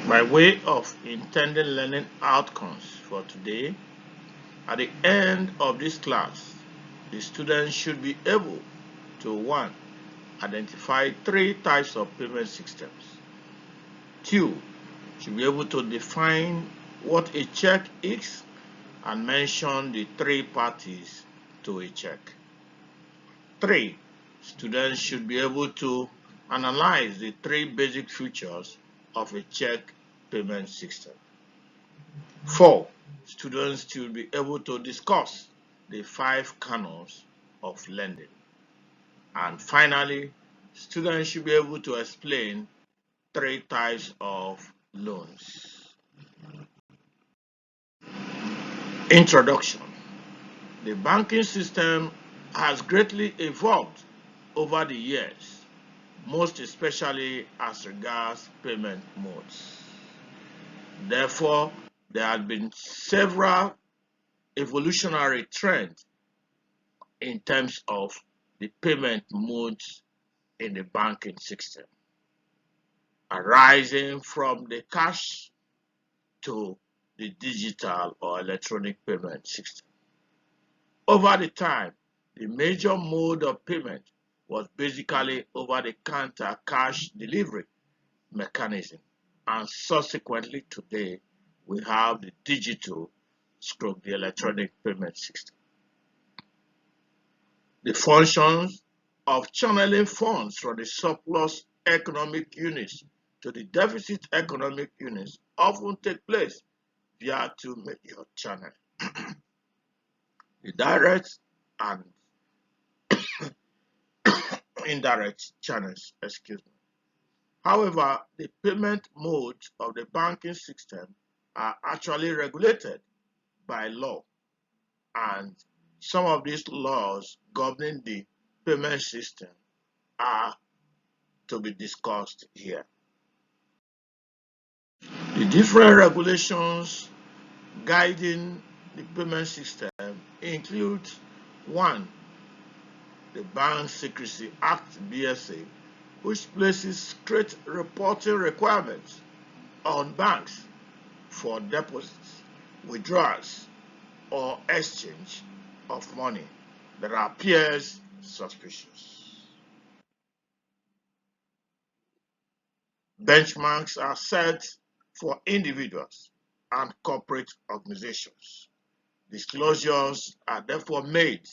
By way of intended learning outcomes for today, at the end of this class, the students should be able to 1. Identify 3 types of payment systems. 2. Should be able to define what a check is and mention the 3 parties to a check. 3. Students should be able to analyze the 3 basic features of a check payment system. 4. Students should be able to discuss the 5 canons of lending. And finally, students should be able to explain 3 types of loans. Introduction. The banking system has greatly evolved over the years, most especially as regards payment modes. Therefore, there have been several evolutionary trends in terms of the payment modes in the banking system, arising from the cash to the digital or electronic payment system. Over the time, the major mode of payment was basically over-the-counter cash delivery mechanism, and subsequently today we have the digital stroke the electronic payment system. The functions of channeling funds from the surplus economic units to the deficit economic units often take place via 2 major channels, the direct and indirect channels. However, the payment modes of the banking system are actually regulated by law, and some of these laws governing the payment system are to be discussed here. The different regulations guiding the payment system include 1. The Bank Secrecy Act (BSA), which places strict reporting requirements on banks for deposits, withdrawals, or exchange of money that appears suspicious. Benchmarks are set for individuals and corporate organizations. Disclosures are therefore made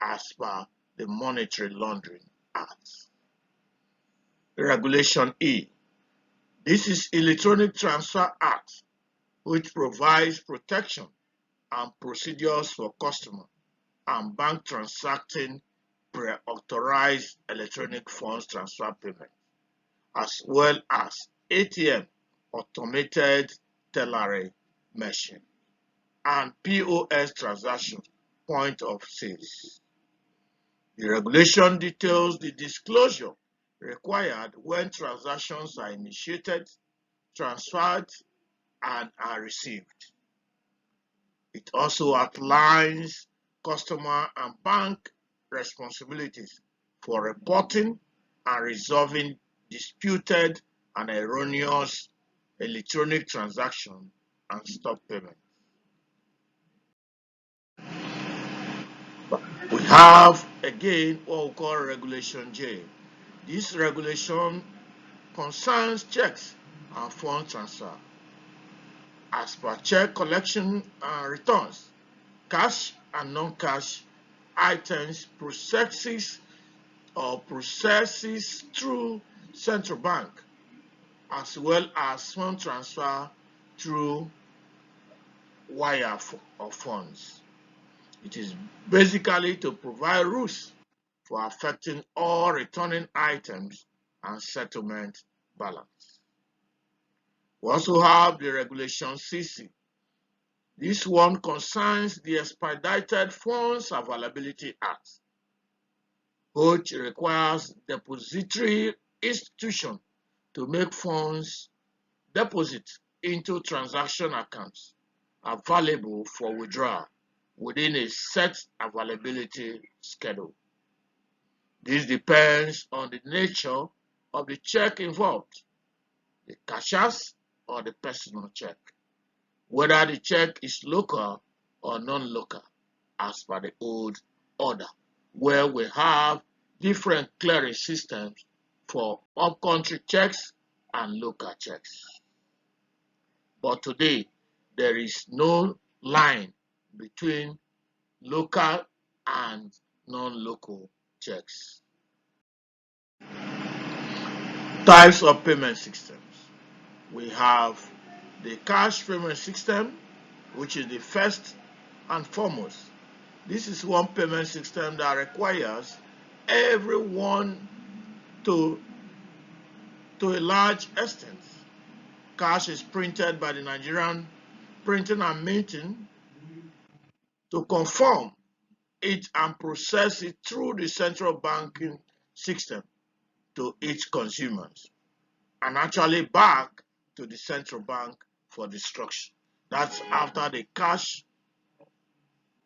as per the Monetary Laundering Act. Regulation E. This is Electronic Transfer Act, which provides protection and procedures for customer and bank transacting pre-authorized electronic funds transfer payment, as well as ATM, automated teller machine, and POS transactions, point of sales. The regulation details the disclosure required when transactions are initiated, transferred, and are received. It also outlines customer and bank responsibilities for reporting and resolving disputed and erroneous electronic transactions and stop payment. We have again what we call Regulation J. This regulation concerns checks and fund transfer. As per check collection and returns, cash and non-cash items processes through central bank, as well as fund transfer through wire of funds. It is basically to provide rules for affecting all returning items and settlement balance. We also have the Regulation CC. This one concerns the Expedited Funds Availability Act, which requires depository institutions to make funds deposit into transaction accounts available for withdrawal within a set availability schedule. This depends on the nature of the check involved, the cashier's or the personal check, whether the check is local or non-local, as per the old order, where we have different clearing systems for up-country checks and local checks. But today, there is no line between local and non-local checks. Types of payment systems. We have the cash payment system, which is the first and foremost. This is one payment system that requires everyone to a large extent. Cash is printed by the Nigerian Printing and Minting to conform it and process it through the central banking system to each consumer and actually back to the central bank for destruction. That's after the cash,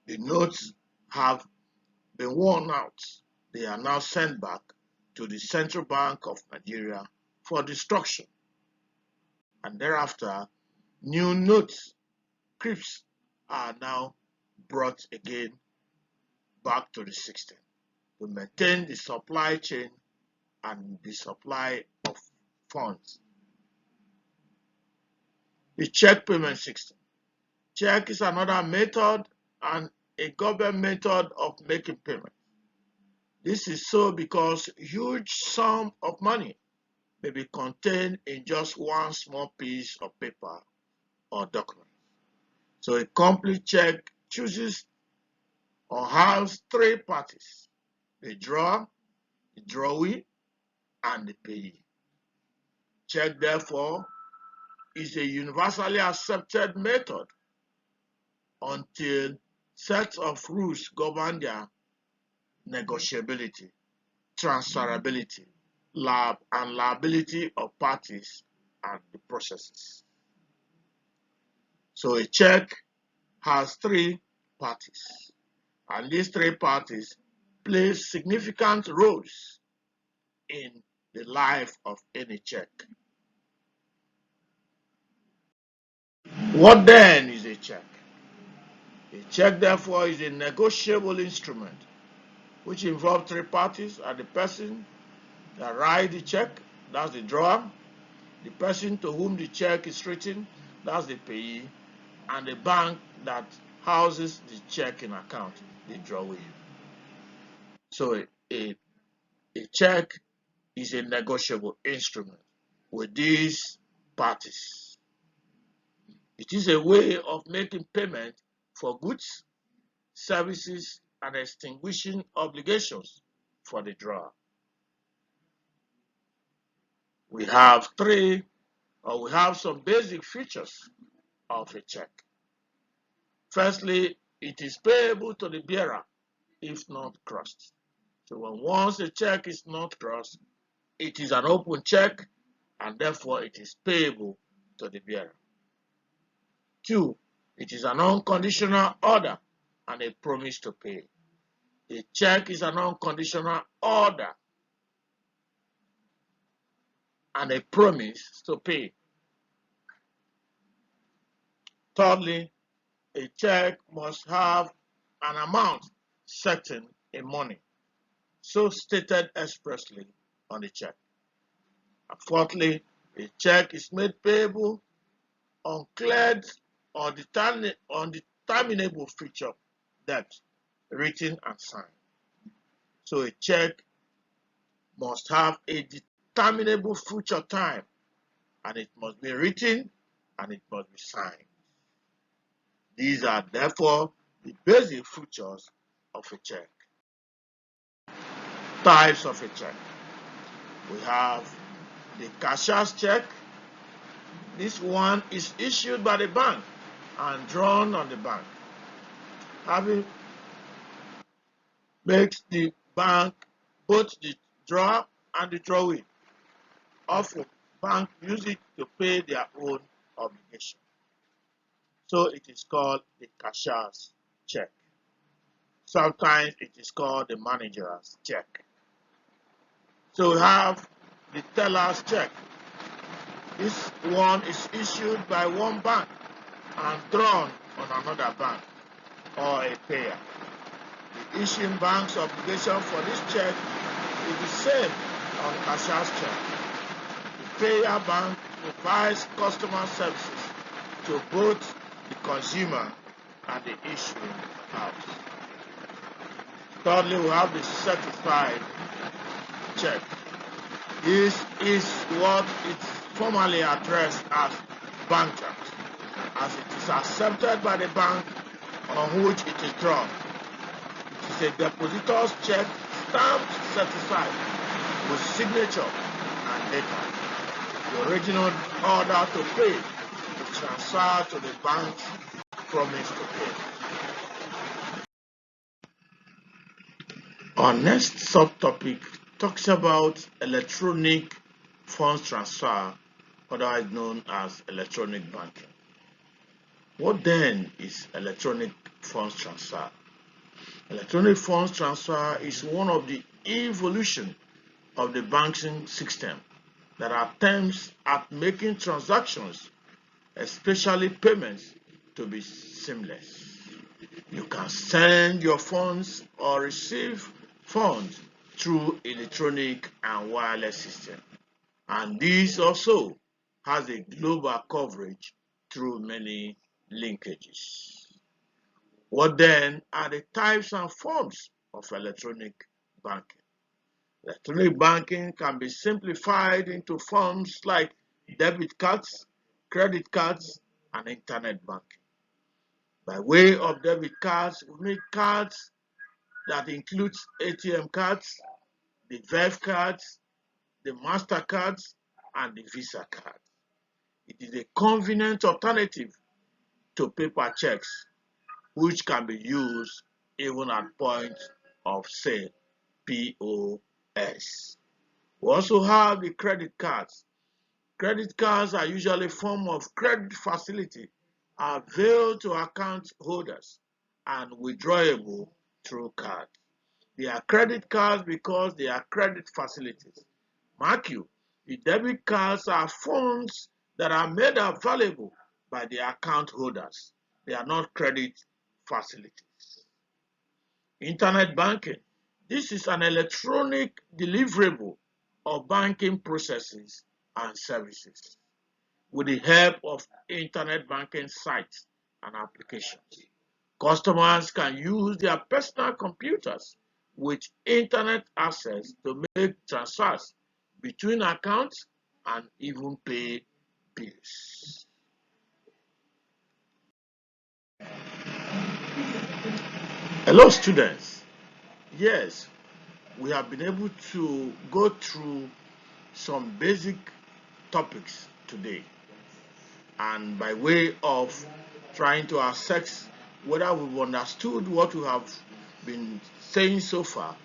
the notes have been worn out. They are now sent back to the Central Bank of Nigeria for destruction. And thereafter, new notes, crypts, are now brought again back to the system to maintain the supply chain and the supply of funds. The check payment system. Check is another method and a government method of making payment. This is so because huge sum of money may be contained in just one small piece of paper or document. So a complete check chooses or has three parties: the drawer, the drawee, and the payee. Check, therefore, is a universally accepted method until sets of rules govern their negotiability, transferability, and liability of parties and the processes. So a check has three parties, and these three parties play significant roles in the life of any check. What then is a check? A check, therefore, is a negotiable instrument which involves three parties: and the person that writes the check, that's the drawer; the person to whom the check is written, that's the payee; and the bank that houses the check in account, the drawee. So a check is a negotiable instrument with these parties. It is a way of making payment for goods, services, and extinguishing obligations for the drawer. We have some basic features of a check. Firstly, it is payable to the bearer if not crossed. So once a check is not crossed, it is an open check and therefore it is payable to the bearer. 2, it is an unconditional order and a promise to pay. A check is an unconditional order and a promise to pay. Thirdly, a check must have an amount certain in money, so stated expressly on the check. And fourthly, a check is made payable on cleared or determinable future debt, written and signed. So a check must have a determinable future time, and it must be written and it must be signed. These are therefore the basic features of a check. Types of a check. We have the cashier's check. This one is issued by the bank and drawn on the bank. Having makes the bank both the drawer and the drawee. Often, banks use it to pay their own obligation. So it is called the cashier's check. Sometimes it is called the manager's check. So we have the teller's check. This one is issued by one bank and drawn on another bank or a payer. The issuing bank's obligation for this check is the same on cashier's check. The payer bank provides customer services to both the consumer and the issuing house. Thirdly, we have the certified check. This is what it's formally addressed as bank draft, as it is accepted by the bank on which it is drawn. It is a depositor's check stamped certified with signature and data. The original order to pay is transferred to the bank's promise to pay. Our next subtopic talks about electronic funds transfer, otherwise known as electronic banking. What then is electronic funds transfer? Electronic funds transfer is one of the evolution of the banking system that attempts at making transactions, especially payments, to be seamless. You can send your funds or receive funds through electronic and wireless system, and this also has a global coverage through many linkages. What then are the types and forms of electronic banking? Electronic banking can be simplified into forms like debit cards, credit cards, and internet banking. By way of debit cards, we mean cards that includes ATM cards, the Verve cards, the MasterCards, and the Visa card. It is a convenient alternative to paper checks, which can be used even at point of sale, POS. We also have the credit cards. Credit cards are usually a form of credit facility available to account holders and withdrawable through card. They are credit cards because they are credit facilities. Mark you, the debit cards are funds that are made available by the account holders. They are not credit facilities. Internet banking. This is an electronic deliverable of banking processes and services with the help of internet banking sites and applications. Customers can use their personal computers with internet access to make transfers between accounts and even pay bills. Hello students. Yes, we have been able to go through some basic topics today, and by way of trying to assess whether we've understood what we have been saying so far,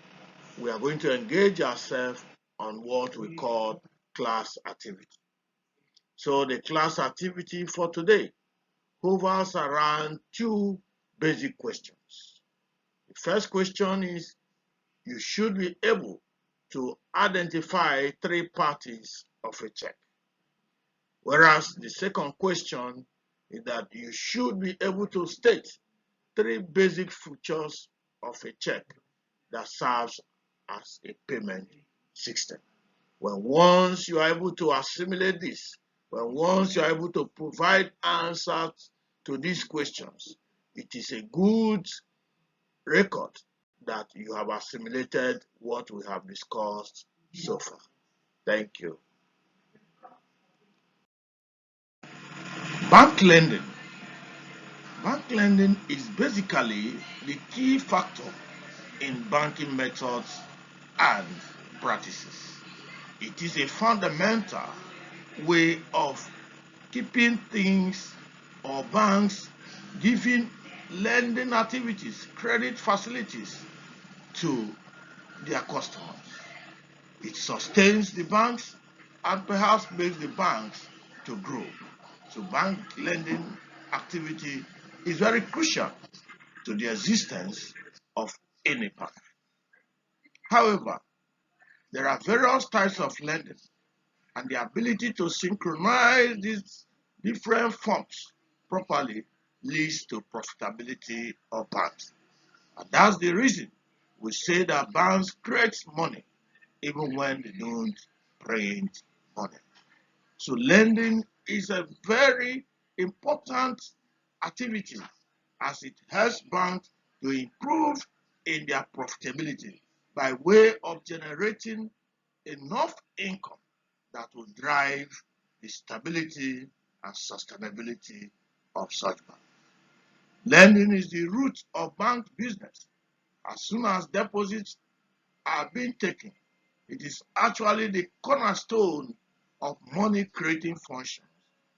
we are going to engage ourselves on what we call class activity. So the class activity for today hovers around two basic questions. The first question is, you should be able to identify three parties of a check. Whereas the second question is that you should be able to state three basic features of a check that serves as a payment system. When once you are able to assimilate this, when once you are able to provide answers to these questions, it is a good record that you have assimilated what we have discussed so far. Thank you. Bank lending. Bank lending is basically the key factor in banking methods and practices. It is a fundamental way of keeping things or banks giving lending activities, credit facilities to their customers. It sustains the banks and perhaps makes the banks to grow. So bank lending activity is very crucial to the existence of any bank. However, there are various types of lending. and the ability to synchronize these different forms properly leads to profitability of banks. And that's the reason we say that banks create money even when they don't print money. So lending is a very important activity as it helps banks to improve in their profitability by way of generating enough income that will drive the stability and sustainability of such banks. Lending is the root of bank business. As soon as deposits are being taken, it is actually the cornerstone of money creating functions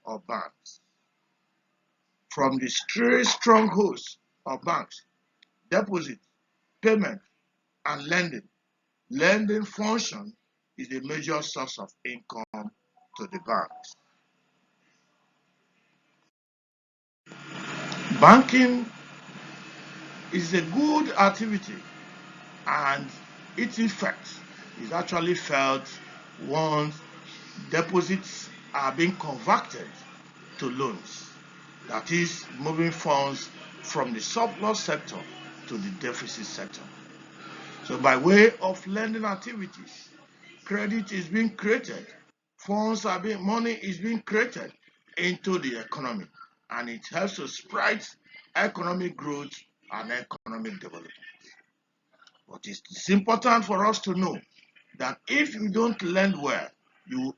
of banks. From the three strongholds of banks, deposit, payment, and lending, lending function is a major source of income to the banks. Banking is a good activity and its effect is actually felt once deposits are being converted to loans. That is, moving funds from the surplus sector to the deficit sector. So by way of lending activities, credit is being created, money is being created into the economy, and it helps to spread economic growth and economic development. But it's important for us to know that if you don't lend well, you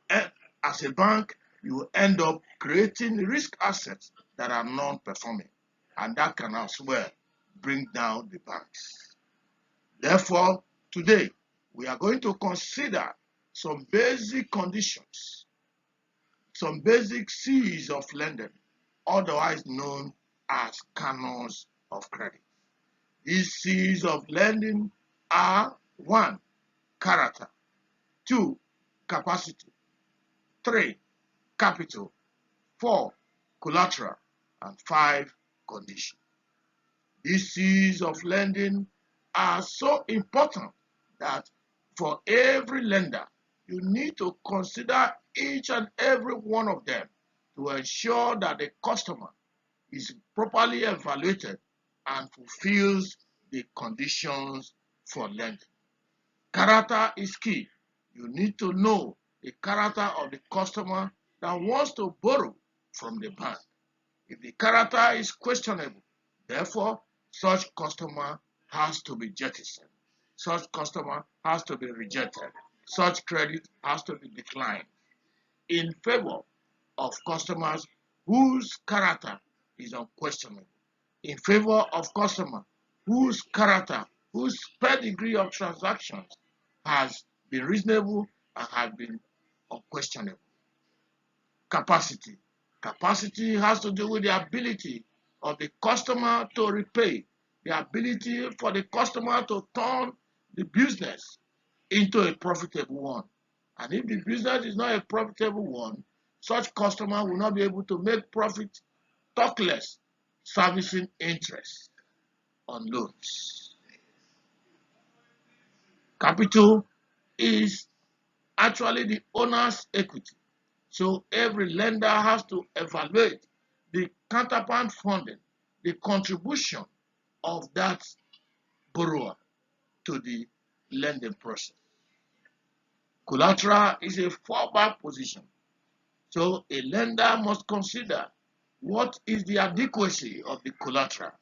as a bank, you end up creating risk assets that are non-performing, and that can as well bring down the banks. Therefore, today we are going to consider some basic conditions, some basic C's of lending, otherwise known as canons of credit. These C's of lending are: 1. Character; 2. Capacity; 3. Capital; 4. Collateral; and 5. Condition. These C's of lending are so important that for every lender, you need to consider each and every one of them to ensure that the customer is properly evaluated and fulfills the conditions for lending. Character is key. You need to know the character of the customer that wants to borrow from the bank. If the character is questionable, therefore, such customer has to be jettisoned. Such customer has to be rejected. Such credit has to be declined in favor of customers whose character is unquestionable, in favor of customer whose character, whose pedigree of transactions has been reasonable and has been unquestionable. Capacity. Capacity has to do with the ability of the customer to repay, the ability for the customer to turn the business into a profitable one. And if the business is not a profitable one, such customer will not be able to make profit, talk less, servicing interest on loans. Capital is actually the owner's equity. So every lender has to evaluate the counterpart funding, the contribution of that borrower to the lending process. Collateral is a fallback position. So a lender must consider what is the adequacy of the collateral,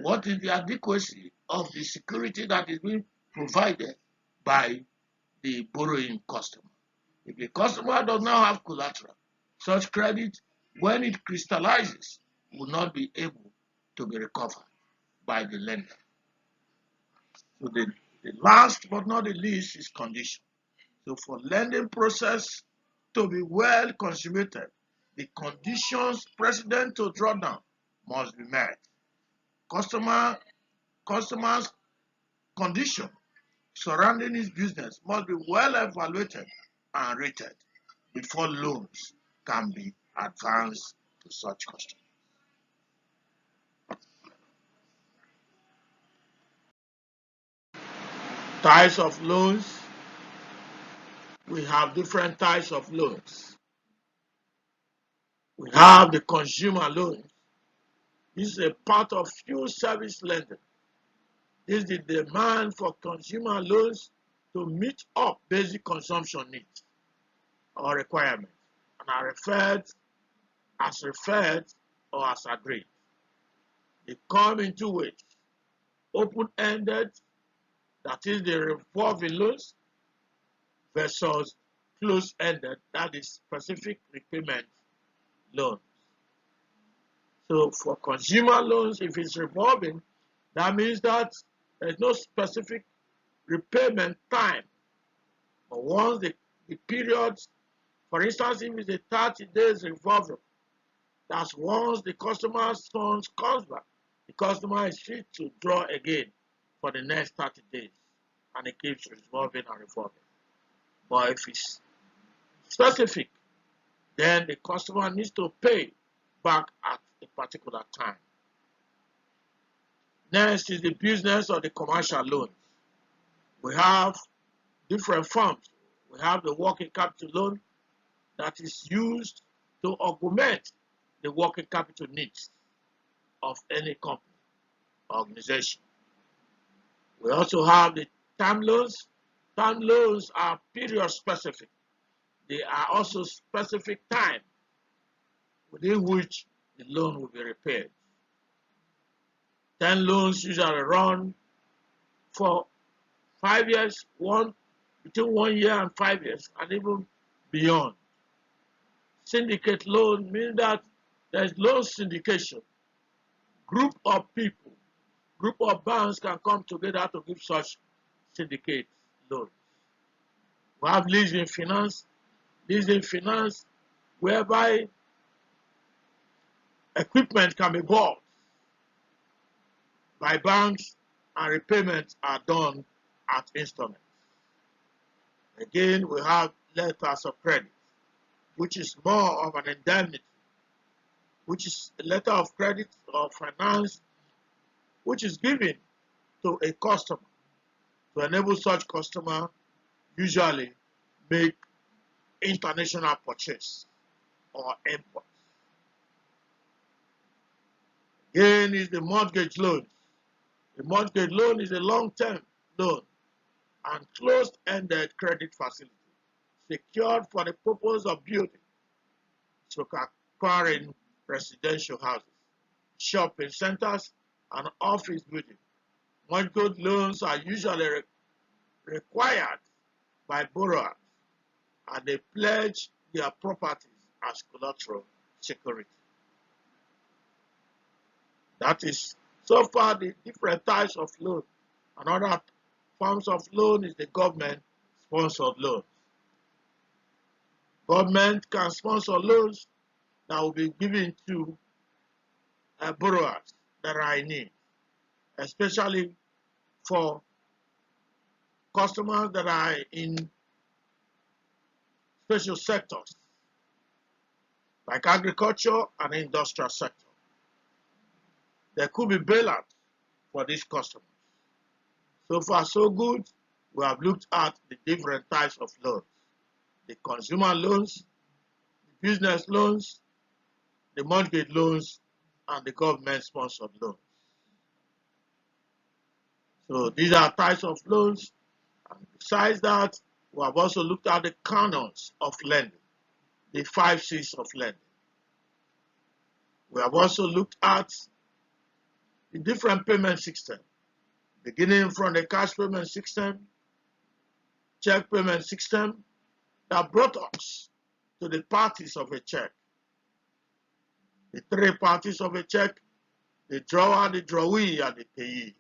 what is the adequacy of the security that is being provided by the borrowing customer. If the customer does not have collateral, such credit, when it crystallizes, will not be able to be recovered by the lender. So the last but not the least is condition. So for lending process to be well consummated, the conditions precedent to drawdown must be met. Customer's condition surrounding his business must be well evaluated and rated before loans can be advanced to such customers. Types of loans. we have different types of loans. We have the consumer loans. This is a part of fuel service lending. This is the demand for consumer loans to meet up basic consumption needs or requirements and are referred or as agreed. They come in two ways: open-ended, that is the revolving loans, versus closed-ended, that is specific repayment loans. So for consumer loans, if it's revolving, that means that there's no specific repayment time. But once the period, for instance, if it's a 30 days revolving, that's once the customer's funds comes back, the customer is free to draw again for the next 30 days. And it keeps revolving and revolving. But if it's specific, then the customer needs to pay back at a particular time. Next is the business or the commercial loans. We have different forms. We have the working capital loan that is used to augment the working capital needs of any company or organization. We also have the term loans. Term loans are period specific. They are also specific time within which the loan will be repaid. Term loans usually run for 5 years, between 1 year and 5 years, and even beyond. Syndicate loan means that there's loan syndication. Group of people, group of banks can come together to give such syndicate loans. We have leasing finance. Leasing finance, whereby equipment can be bought by banks and repayments are done at installments. Again, we have letters of credit, which is more of an indemnity, which is a letter of credit or finance, which is given to a customer to enable such customer usually make international purchase or import. Again is the mortgage loan. The mortgage loan is a long-term loan and closed-ended credit facility secured for the purpose of building, so acquiring residential houses, shopping centers, and office buildings. Mortgage loans are usually required by borrowers, and they pledge their properties as collateral security. That is so far the different types of loan. Another forms of loan is the government-sponsored loans. Government can sponsor loans that will be given to borrowers that are in need, especially for customers that are in special sectors like agriculture and industrial sector. There could be bailout for these customers. So far, so good. We have looked at the different types of loans: the consumer loans, the business loans, the mortgage loans, and the government-sponsored loans. So these are types of loans. And besides that, we have also looked at the canons of lending, the 5 C's of lending. We have also looked at the different payment systems, beginning from the cash payment system, check payment system, that brought us to the parties of a check. The 3 parties of a check: the drawer, the drawee, and the payee.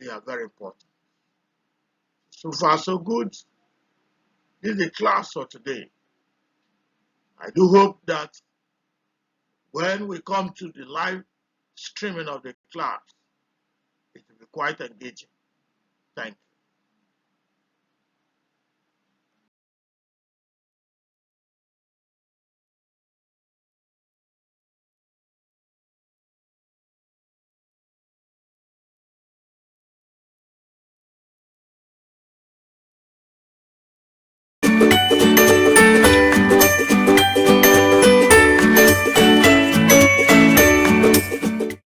They are very important. So far, so good. This is the class for today. I do hope that when we come to the live streaming of the class, it will be quite engaging. Thank you.